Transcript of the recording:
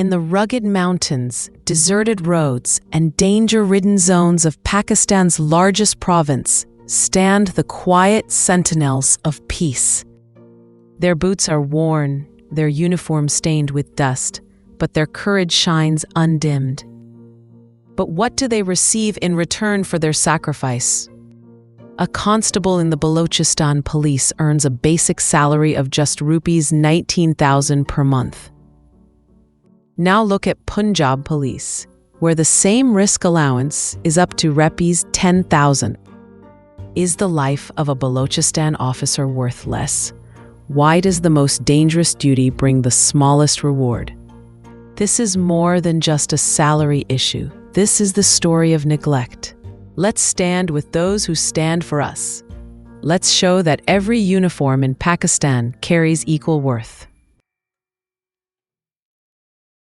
In the rugged mountains, deserted roads, and danger-ridden zones of Pakistan's largest province stand the quiet sentinels of peace. Their boots are worn, their uniforms stained with dust, but their courage shines undimmed. But what do they receive in return for their sacrifice? A constable in the Balochistan police earns a basic salary of just rupees 19,000 per month. Now look at Punjab police, where the same risk allowance is up to rupees 10,000. Is the life of a Balochistan officer worth less? Why does the most dangerous duty bring the smallest reward? This is more than just a salary issue. This is the story of neglect. Let's stand with those who stand for us. Let's show that every uniform in Pakistan carries equal worth.